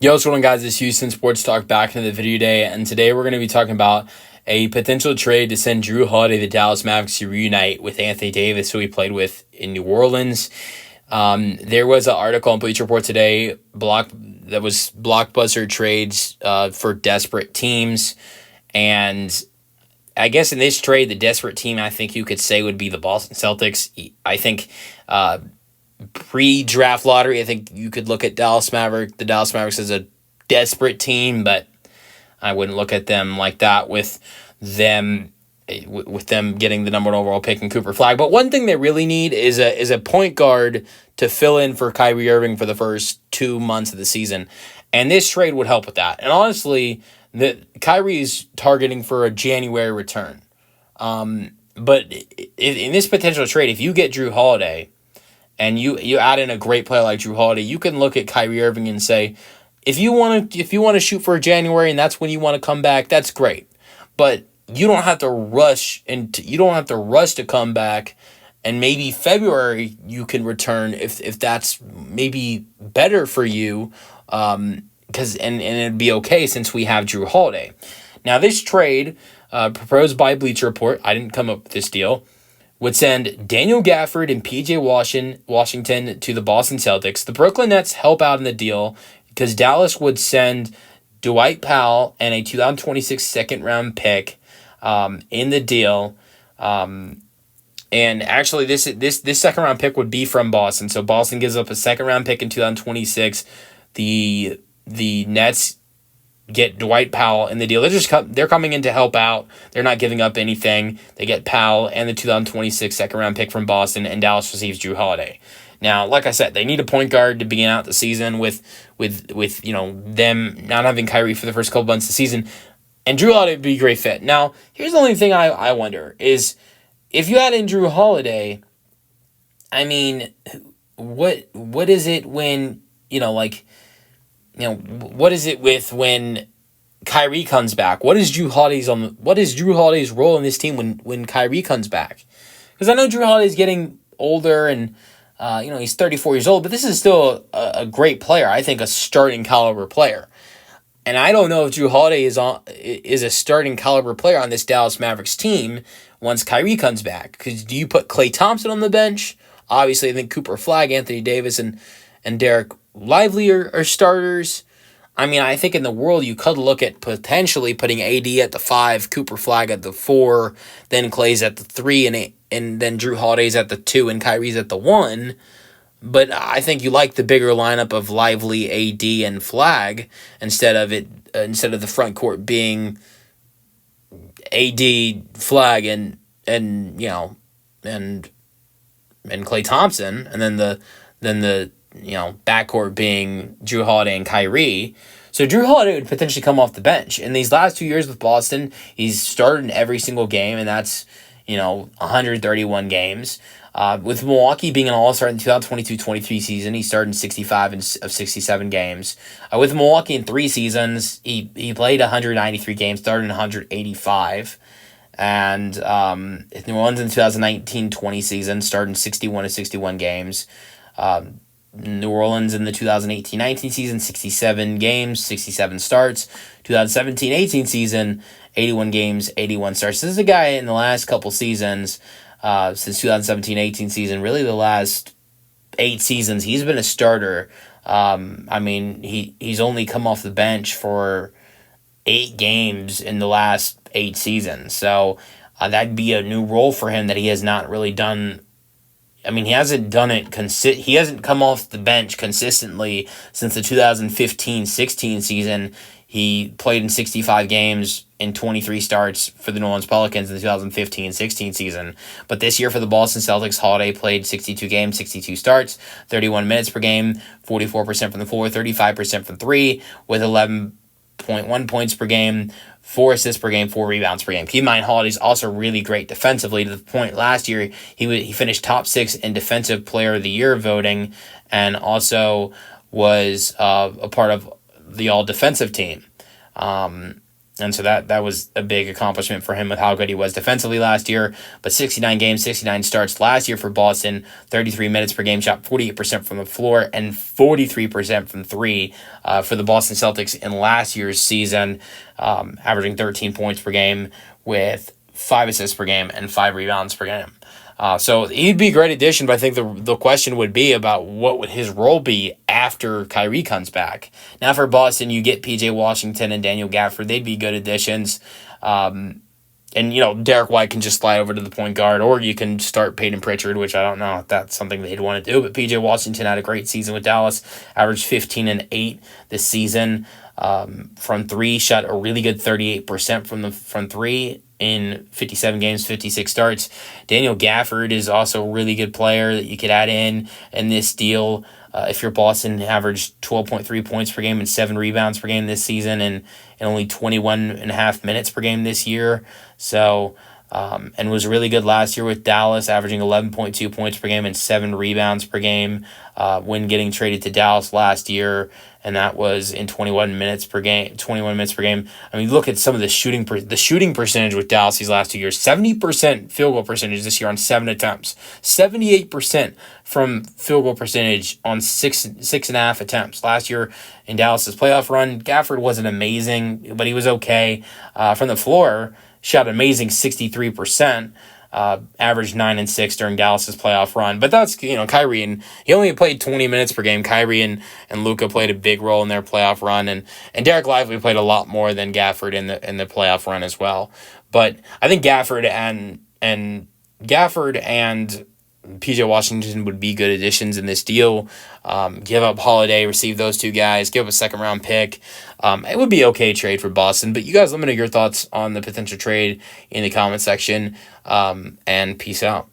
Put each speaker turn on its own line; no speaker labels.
Yo, what's going on, guys? It's Houston Sports Talk back in the video today, and today we're going to be talking about a potential trade to send Jrue Holiday, the Dallas Mavericks, to reunite with Anthony Davis, who he played with in New Orleans. There was an article on Bleacher Report today, that was blockbuster trades for desperate teams, and I guess in this trade, the desperate team I think you could say would be the Boston Celtics. I think pre-draft lottery, I think you could look at the Dallas Mavericks as a desperate team, but I wouldn't look at them like that them with them getting the number one overall pick in Cooper Flag. But one thing they really need is a point guard to fill in for Kyrie Irving for the first 2 months of the season, and this trade would help with that. And honestly, Kyrie is targeting for a January return. But in this potential trade, if you get Jrue Holiday and you add in a great player like Jrue Holiday, you can look at Kyrie Irving and say, if you want to shoot for January and that's when you want to come back, that's great. But you don't have to rush to come back, and maybe February you can return if that's maybe better for you, because it'd be okay since we have Jrue Holiday. Now this trade, proposed by Bleacher Report, I didn't come up with this deal, would send Daniel Gafford and P.J. Washington to the Boston Celtics. The Brooklyn Nets help out in the deal because Dallas would send Dwight Powell and a 2026 second-round pick in the deal. And actually, this second-round pick would be from Boston. So Boston gives up a second-round pick in 2026. The Nets get Dwight Powell in the deal. They're coming in to help out. They're not giving up anything. They get Powell and the 2026 second round pick from Boston, and Dallas receives Jrue Holiday. Now, like I said, they need a point guard to begin out the season with them not having Kyrie for the first couple months of the season, and Jrue Holiday would be a great fit. Now, here's the only thing I wonder is if you add in Jrue Holiday, I mean, what is it when what is it with when Kyrie comes back? What is Jrue Holiday's role in this team when Kyrie comes back? Because I know Jrue Holiday's getting older and he's 34 years old, but this is still a great player. I think a starting caliber player. And I don't know if Jrue Holiday is a starting caliber player on this Dallas Mavericks team once Kyrie comes back. Because do you put Klay Thompson on the bench? Obviously, I think Cooper Flag, Anthony Davis, and Derek Lively are starters. I mean, I think in the world you could look at potentially putting AD at the 5, Cooper Flag at the 4, then Clay's at the 3, and then Jrue Holiday's at the 2, and Kyrie's at the 1. But I think you like the bigger lineup of Lively, AD, and Flag instead of the front court being AD, Flag, and Klay Thompson, and then the backcourt being Jrue Holiday and Kyrie. So Jrue Holiday would potentially come off the bench. In these last 2 years with Boston, he's started in every single game, and that's 131 games. With Milwaukee being an all-star in the 2022-23 season, he started in 65 of 67 games. With Milwaukee in 3 seasons, he played 193 games, started in 185. And New Orleans in the 2019-20 season, started in 61 of 61 games. New Orleans in the 2018-19 season, 67 games, 67 starts. 2017-18 season, 81 games, 81 starts. This is a guy in the last couple seasons, since 2017-18 season, really the last 8 seasons, he's been a starter. He's only come off the bench for 8 games in the last 8 seasons. So that'd be a new role for him that he has not really done. He hasn't done it. He hasn't come off the bench consistently since the 2015-16 season. He played in 65 games in 23 starts for the New Orleans Pelicans in the 2015-16 season. But this year for the Boston Celtics, Holiday played 62 games, 62 starts, 31 minutes per game, 44% from the floor, 35% from 3, with 11.1 points per game, 4 assists per game, 4 rebounds per game. Keep in mind, Holiday's also really great defensively, to the point last year he finished top 6 in Defensive Player of the Year voting, and also was a part of the all-defensive team. And so that was a big accomplishment for him with how good he was defensively last year. But 69 games, 69 starts last year for Boston, 33 minutes per game, shot 48% from the floor and 43% from three for the Boston Celtics in last year's season, averaging 13 points per game with 5 assists per game and 5 rebounds per game. So he'd be a great addition, but I think the question would be about what would his role be after Kyrie comes back. Now for Boston, you get P.J. Washington and Daniel Gafford. They'd be good additions. And, Derek White can just slide over to the point guard, or you can start Peyton Pritchard, which I don't know if that's something they'd want to do. But P.J. Washington had a great season with Dallas, averaged 15 and 8 this season. From three, shot a really good 38% from three in 57 games, 56 starts. Daniel Gafford is also a really good player that you could add in this deal. If you're Boston, averaged 12.3 points per game and 7 rebounds per game this season and only 21.5 minutes per game this year. So, and was really good last year with Dallas, averaging 11.2 points per game and 7 rebounds per game when getting traded to Dallas last year. And that was in 21 minutes per game. I mean, look at some of the shooting percentage with Dallas these last 2 years. 70% field goal percentage this year on 7 attempts. 78% from field goal percentage on six and a half attempts. Last year in Dallas's playoff run, Gafford wasn't amazing, but he was okay. From the floor, shot an amazing 63%. Averaged 9 and 6 during Dallas's playoff run. But that's, Kyrie, and he only played 20 minutes per game. Kyrie and Luka played a big role in their playoff run, and Derek Lively played a lot more than Gafford in the playoff run as well. But I think Gafford and P.J. Washington would be good additions in this deal. Give up Holiday, receive those two guys, give up a second-round pick. It would be okay trade for Boston, but you guys let me know your thoughts on the potential trade in the comment section, and peace out.